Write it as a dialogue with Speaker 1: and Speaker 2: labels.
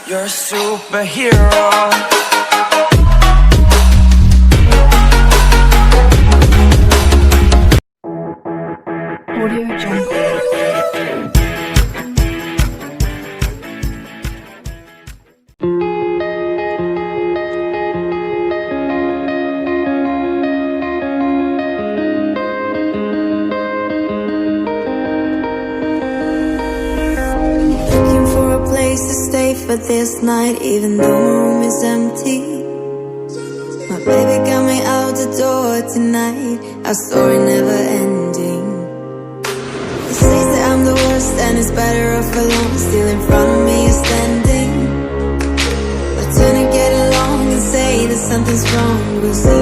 Speaker 1: You're a superhero.
Speaker 2: Audio Jungle.
Speaker 3: Looking for a place to stay for this night, even though my room is empty. My baby got me out the door tonight, our story never ending. He says that I'm the worst and it's better off alone. Still in front of me you're standing. We're trying to get along and say that something's wrong. We'll see